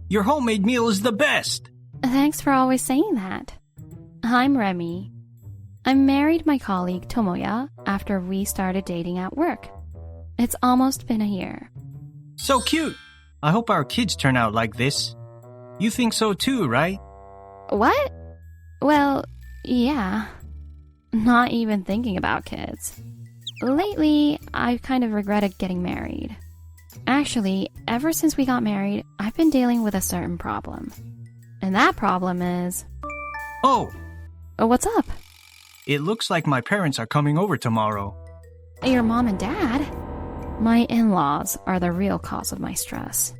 Your homemade meal is the best! Thanks for always saying that. I'm Remi. I married my colleague Tomoya after we started dating at work. It's almost been a year. So cute! I hope our kids turn out like this. You think so too, right? What? Well, yeah. Not even thinking about kids. Lately, I've kind of regretted getting married. Actually, ever since we got married, I've been dealing with a certain problem. And that problem is... Oh! What's up? It looks like my parents are coming over tomorrow. Your mom and dad? My in-laws are the real cause of my stress.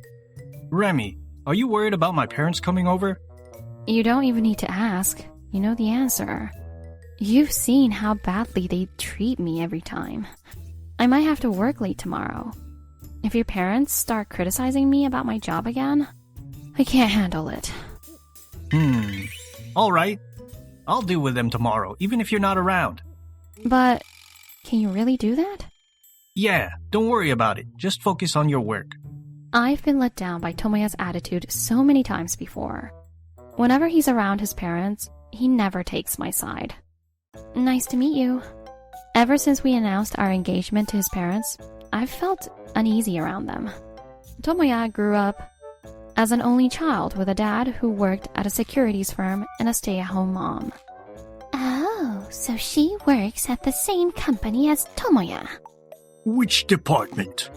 Remi, are you worried about my parents coming over? You don't even need to ask. You know the answer. You've seen how badly they treat me every time. I might have to work late tomorrow. If your parents start criticizing me about my job again, I can't handle it. Alright. I'll deal with them tomorrow, even if you're not around. But, can you really do that? Yeah, don't worry about it. Just focus on your work. I've been let down by Tomoya's attitude so many times before. Whenever he's around his parents, he never takes my side. Nice to meet you. Ever since we announced our engagement to his parents, I've felt uneasy around them. Tomoya grew up as an only child with a dad who worked at a securities firm and a stay-at-home mom. Oh, so she works at the same company as Tomoya. Which department?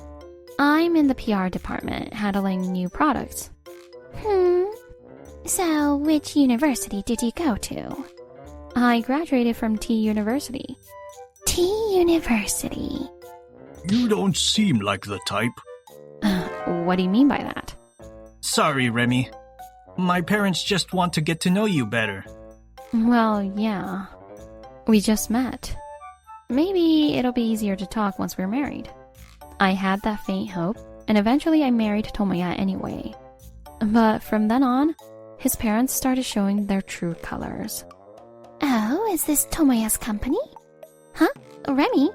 I'm in the PR department, handling new products. So, which university did you go to? I graduated from T University. T University. You don't seem like the type. What do you mean by that? Sorry, Remi. My parents just want to get to know you better. Well, yeah. We just met. Maybe it'll be easier to talk once we're married. I had that faint hope, and eventually I married Tomoya anyway. But from then on, his parents started showing their true colors. Oh, is this Tomoya's company? Huh? Remi?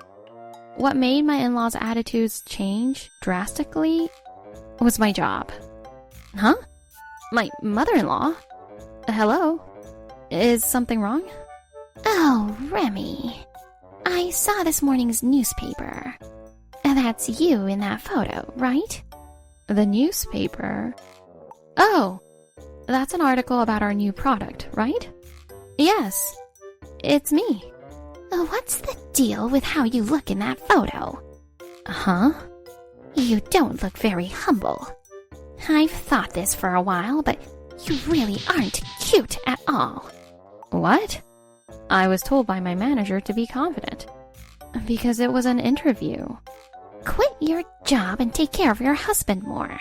What made my in-laws' attitudes change drastically was my job. Huh? My mother-in-law? Hello? Is something wrong? Oh, Remi. I saw this morning's newspaper. That's you in that photo, right? The newspaper? Oh, that's an article about our new product, right? Yes, it's me. What's the deal with how you look in that photo? Huh? You don't look very humble. I've thought this for a while, but you really aren't cute at all. What? I was told by my manager to be confident. Because it was an interview. Quit your job and take care of your husband more.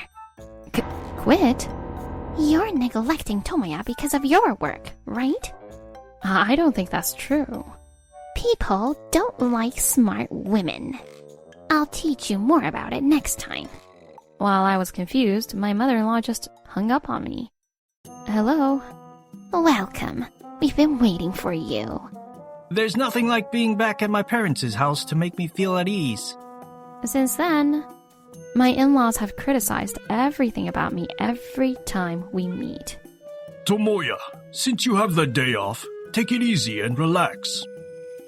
Quit? You're neglecting Tomoya because of your work, right? I don't think that's true. People don't like smart women. I'll teach you more about it next time. While I was confused, my mother-in-law just hung up on me. Hello? Welcome. We've been waiting for you. There's nothing like being back at my parents' house to make me feel at ease. Since then, my in-laws have criticized everything about me every time we meet. Tomoya, since you have the day off, take it easy and relax.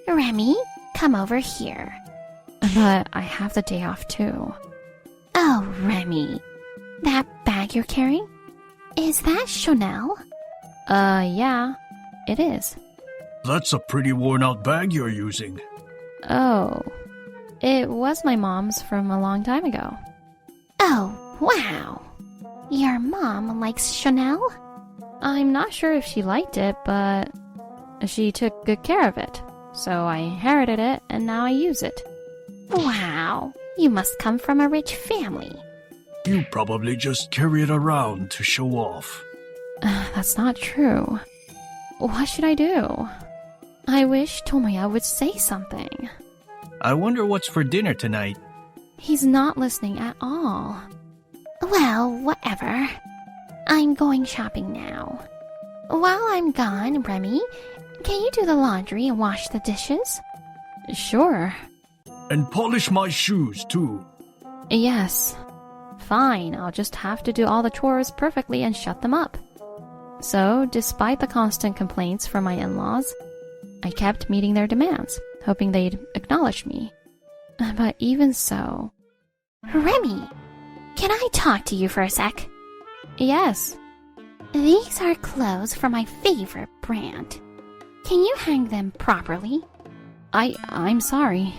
Remi, come over here. But I have the day off too. Oh, Remi. That bag you're carrying? Is that Chanel? Yeah, it is. That's a pretty worn-out bag you're using. Oh, it was my mom's from a long time ago. Oh, wow. Your mom likes Chanel? I'm not sure if she liked it, but she took good care of it. So I inherited it, and now I use it. Wow, you must come from a rich family. You probably just carry it around to show off. That's not true. What should I do? I wish Tomoya would say something. I wonder what's for dinner tonight. He's not listening at all. Well, whatever. I'm going shopping now. While I'm gone, Remi, can you do the laundry and wash the dishes? Sure. And polish my shoes, too. Yes. Fine, I'll just have to do all the chores perfectly and shut them up. So, despite the constant complaints from my in-laws, I kept meeting their demands, hoping they'd acknowledge me. But even so... Remi, can I talk to you for a sec? Yes. These are clothes from my favorite brand. Can you hang them properly? I'm sorry.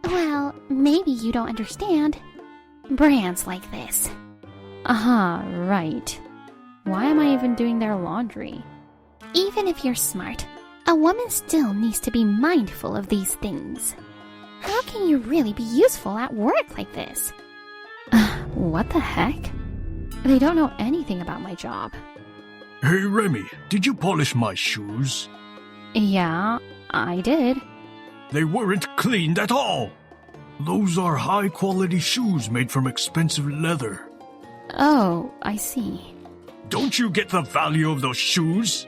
Well, maybe you don't understand. Brands like this. Right. Why am I even doing their laundry? Even if you're smart, a woman still needs to be mindful of these things. How can you really be useful at work like this? What the heck? They don't know anything about my job. Hey Remi, did you polish my shoes? Yeah, I did. They weren't cleaned at all. Those are high-quality shoes made from expensive leather. Oh, I see. Don't you get the value of those shoes?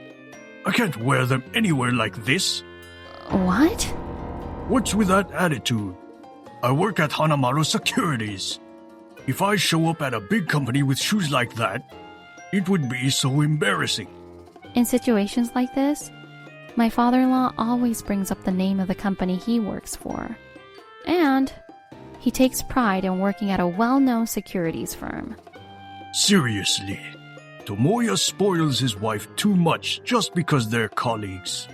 I can't wear them anywhere like this. What? What's with that attitude? I work at Hanamaru Securities. If I show up at a big company with shoes like that, it would be so embarrassing. In situations like this, my father-in-law always brings up the name of the company he works for. And he takes pride in working at a well-known securities firm. Seriously, Tomoya spoils his wife too much just because they're colleagues.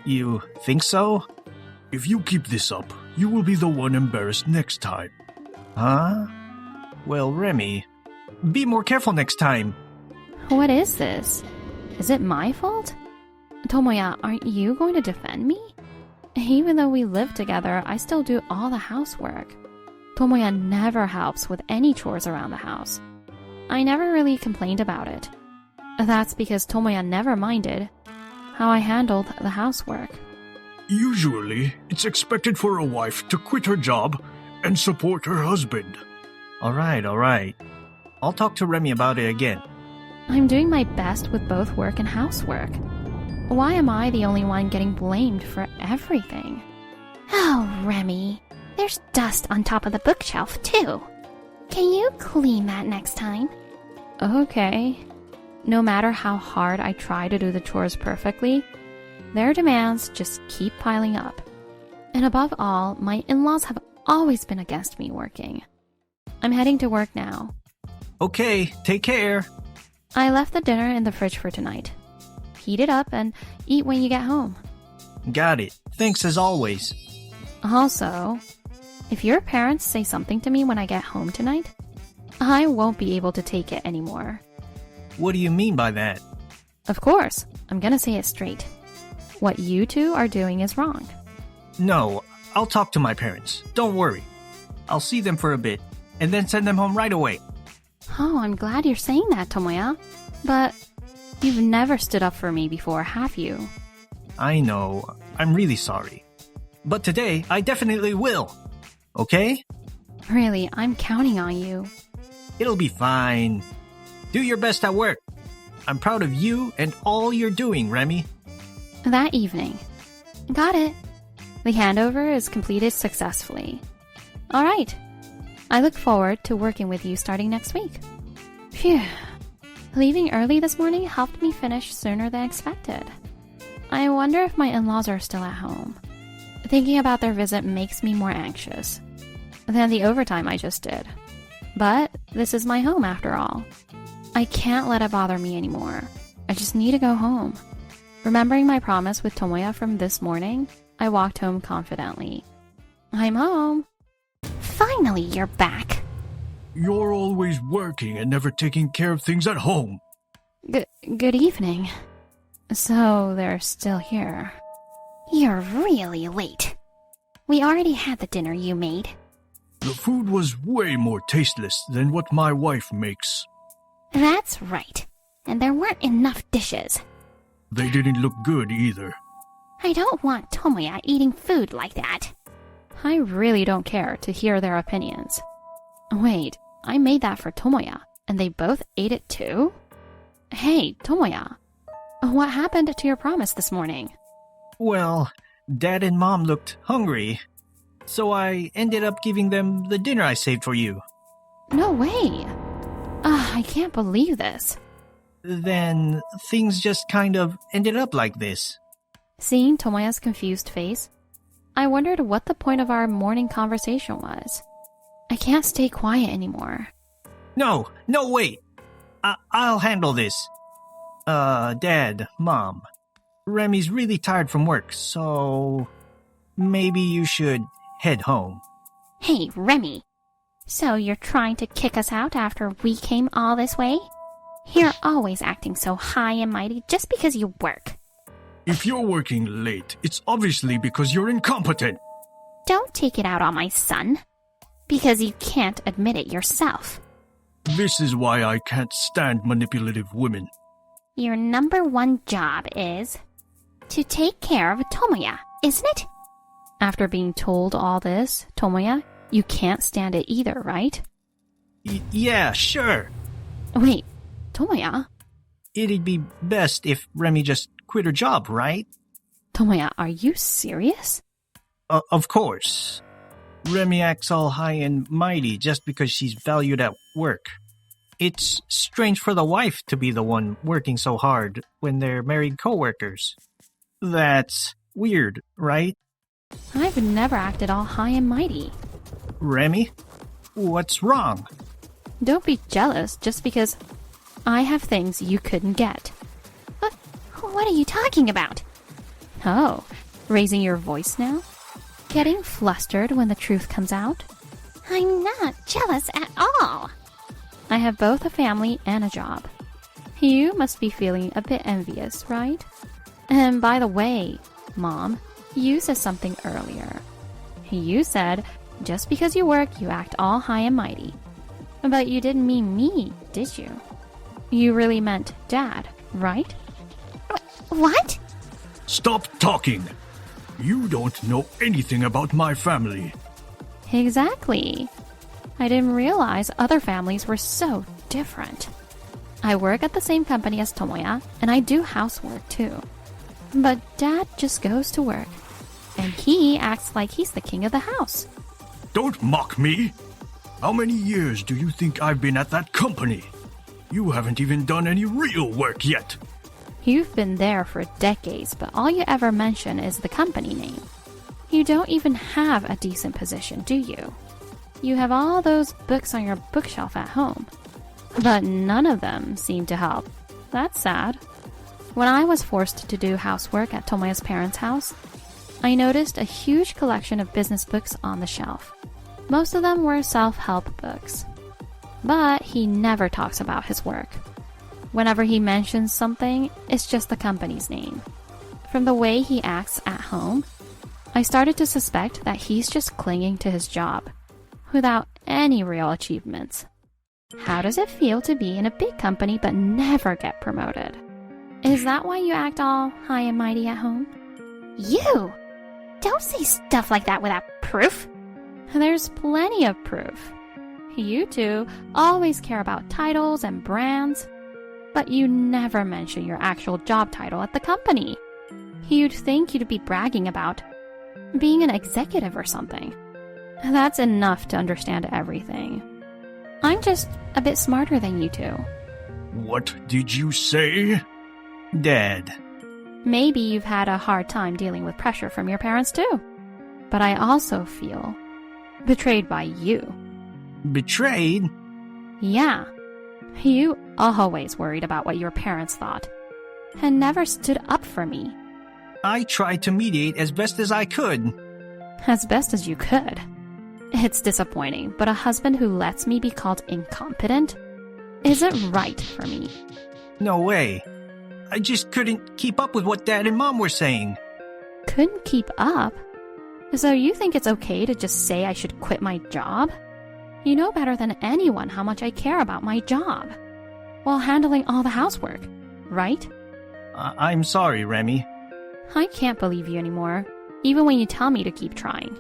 You think so? If you keep this up, you will be the one embarrassed next time. Huh? Well, Remi, be more careful next time. What is this? Is it my fault? Tomoya, aren't you going to defend me? Even though we live together, I still do all the housework. Tomoya never helps with any chores around the house. I never really complained about it. That's because Tomoya never minded how I handled the housework. Usually, it's expected for a wife to quit her job and support her husband. All right. I'll talk to Remi about it again. I'm doing my best with both work and housework. Why am I the only one getting blamed for everything? Oh, Remi, there's dust on top of the bookshelf, too. Can you clean that next time? Okay. No matter how hard I try to do the chores perfectly, their demands just keep piling up. And above all, my in-laws have always been against me working. I'm heading to work now. Okay, take care. I left the dinner in the fridge for tonight. Heat it up and eat when you get home. Got it. Thanks as always. Also, if your parents say something to me when I get home tonight, I won't be able to take it anymore. What do you mean by that? Of course, I'm gonna say it straight. What you two are doing is wrong. No, I'll talk to my parents. Don't worry. I'll see them for a bit, and then send them home right away. Oh, I'm glad you're saying that, Tomoya. But you've never stood up for me before, have you? I know. I'm really sorry. But today, I definitely will. Okay? Really, I'm counting on you. It'll be fine. Do your best at work. I'm proud of you and all you're doing, Remi. That evening. Got it. The handover is completed successfully. All right. I look forward to working with you starting next week. Phew. Leaving early this morning helped me finish sooner than expected. I wonder if my in-laws are still at home. Thinking about their visit makes me more anxious than the overtime I just did. But this is my home after all. I can't let it bother me anymore. I just need to go home. Remembering my promise with Tomoya from this morning, I walked home confidently. I'm home. Finally, you're back. You're always working and never taking care of things at home. Good evening. So they're still here. You're really late. We already had the dinner you made. The food was way more tasteless than what my wife makes. That's right. And there weren't enough dishes. They didn't look good either. I don't want Tomoya eating food like that. I really don't care to hear their opinions. Wait, I made that for Tomoya, and they both ate it too? Hey, Tomoya, what happened to your promise this morning? Well, Dad and Mom looked hungry, so I ended up giving them the dinner I saved for you. No way! I can't believe this. Then things just kind of ended up like this. Seeing Tomoya's confused face, I wondered what the point of our morning conversation was. I can't stay quiet anymore. No, wait. I'll handle this. Dad, Mom. Remi's really tired from work, so maybe you should head home. Hey, Remi. So you're trying to kick us out after we came all this way? You're always acting so high and mighty just because you work. If you're working late, it's obviously because you're incompetent. Don't take it out on my son. Because you can't admit it yourself. This is why I can't stand manipulative women. Your number one job is to take care of Tomoya, isn't it? After being told all this, Tomoya, you can't stand it either, right? Yeah, sure. Wait, Tomoya? It'd be best if Remi just quit her job, right? Tomoya, are you serious? Of course. Remi acts all high and mighty just because she's valued at work. It's strange for the wife to be the one working so hard when they're married co-workers. That's weird, right? I've never acted all high and mighty. Remi? What's wrong? Don't be jealous just because I have things you couldn't get. What are you talking about? Oh, raising your voice now? Getting flustered when the truth comes out? I'm not jealous at all. I have both a family and a job. You must be feeling a bit envious, right? And by the way, Mom, you said something earlier. You said, just because you work, you act all high and mighty. But you didn't mean me, did you? You really meant Dad, right? What? Stop talking! You don't know anything about my family. Exactly. I didn't realize other families were so different. I work at the same company as Tomoya, and I do housework too. But Dad just goes to work, and he acts like he's the king of the house. Don't mock me! How many years do you think I've been at that company? You haven't even done any real work yet. You've been there for decades, but all you ever mention is the company name. You don't even have a decent position, do you? You have all those books on your bookshelf at home, but none of them seem to help. That's sad. When I was forced to do housework at Tomoya's parents' house, I noticed a huge collection of business books on the shelf. Most of them were self-help books. But he never talks about his work. Whenever he mentions something, it's just the company's name. From the way he acts at home, I started to suspect that he's just clinging to his job, without any real achievements. How does it feel to be in a big company but never get promoted? Is that why you act all high and mighty at home? You! Don't say stuff like that without proof. There's plenty of proof. You two always care about titles and brands, but you never mention your actual job title at the company. You'd think you'd be bragging about being an executive or something. That's enough to understand everything. I'm just a bit smarter than you two. What did you say? Dad. Maybe you've had a hard time dealing with pressure from your parents too. But I also feel betrayed by you. Betrayed? Yeah. You always worried about what your parents thought, and never stood up for me. I tried to mediate as best as I could. As best as you could. It's disappointing, but a husband who lets me be called incompetent isn't right for me. No way. I just couldn't keep up with what Dad and Mom were saying. Couldn't keep up? So you think it's okay to just say I should quit my job? You know better than anyone how much I care about my job, while handling all the housework, right? I'm sorry, Remi. I can't believe you anymore, even when you tell me to keep trying.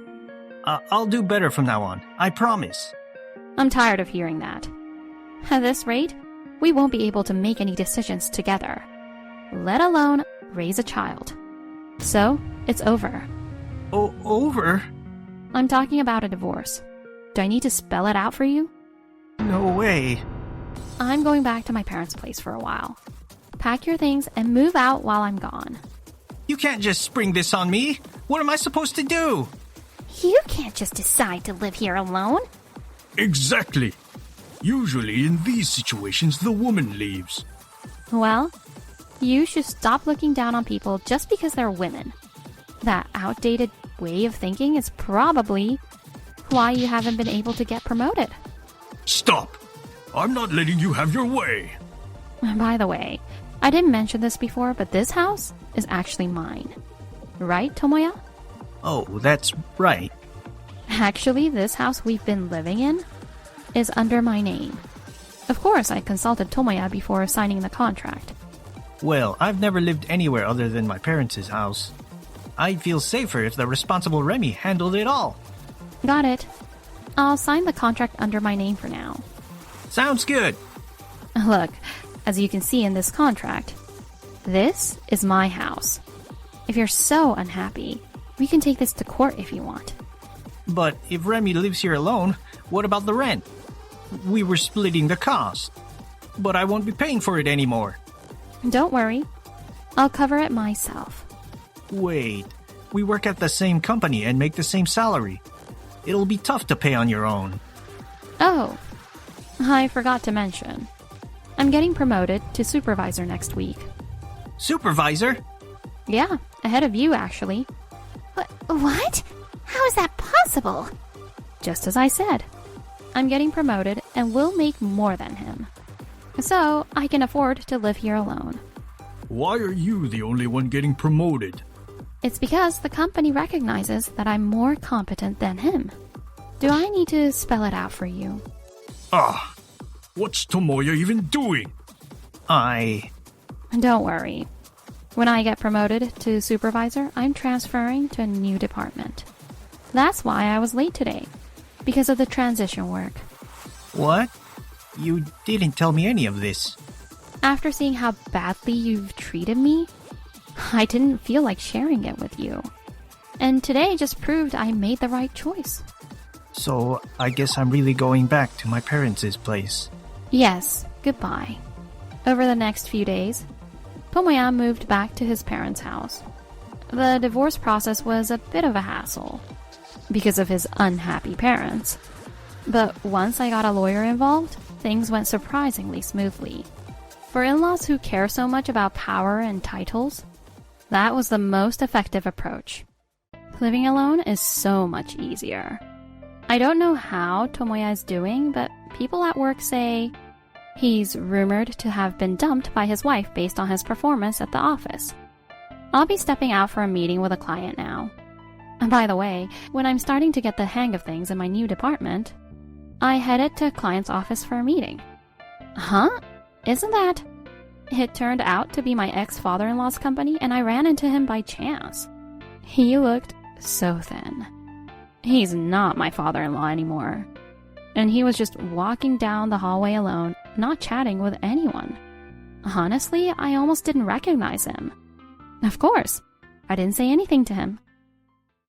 I'll do better from now on, I promise. I'm tired of hearing that. At this rate, we won't be able to make any decisions together, let alone raise a child. So, it's over. Over? I'm talking about a divorce. Do I need to spell it out for you? No way. I'm going back to my parents' place for a while. Pack your things and move out while I'm gone. You can't just spring this on me. What am I supposed to do? You can't just decide to live here alone. Exactly. Usually in these situations, the woman leaves. Well, you should stop looking down on people just because they're women. That outdated way of thinking is probably why you haven't been able to get promoted. Stop! I'm not letting you have your way. By the way, I didn't mention this before, but this house is actually mine. Right, Tomoya? Oh, that's right. Actually, this house we've been living in is under my name. Of course, I consulted Tomoya before signing the contract. Well, I've never lived anywhere other than my parents' house. I'd feel safer if the responsible Remi handled it all. Got it. I'll sign the contract under my name for now. Sounds good. Look, as you can see in this contract, this is my house. If you're so unhappy, we can take this to court if you want. But if Remi lives here alone, what about the rent? We were splitting the cost. But I won't be paying for it anymore. Don't worry. I'll cover it myself. Wait, we work at the same company and make the same salary. It'll be tough to pay on your own. Oh, I forgot to mention. I'm getting promoted to supervisor next week. Supervisor? Yeah, ahead of you, actually. What? How is that possible? Just as I said. I'm getting promoted and will make more than him. So, I can afford to live here alone. Why are you the only one getting promoted? It's because the company recognizes that I'm more competent than him. Do I need to spell it out for you? What's Tomoya even doing? Don't worry. When I get promoted to supervisor, I'm transferring to a new department. That's why I was late today, because of the transition work. What? You didn't tell me any of this. After seeing how badly you've treated me, I didn't feel like sharing it with you. And today just proved I made the right choice. So, I guess I'm really going back to my parents' place. Yes, goodbye. Over the next few days, Tomoya moved back to his parents' house. The divorce process was a bit of a hassle because of his unhappy parents. But once I got a lawyer involved, things went surprisingly smoothly. For in-laws who care so much about power and titles, that was the most effective approach. Living alone is so much easier. I don't know how Tomoya is doing, but people at work say he's rumored to have been dumped by his wife based on his performance at the office. I'll be stepping out for a meeting with a client now. And by the way, when I'm starting to get the hang of things in my new department, I headed to a client's office for a meeting. Huh? Isn't that? It turned out to be my ex-father-in-law's company, and I ran into him by chance. He looked so thin. He's not my father-in-law anymore. And he was just walking down the hallway alone, not chatting with anyone. Honestly, I almost didn't recognize him. Of course, I didn't say anything to him.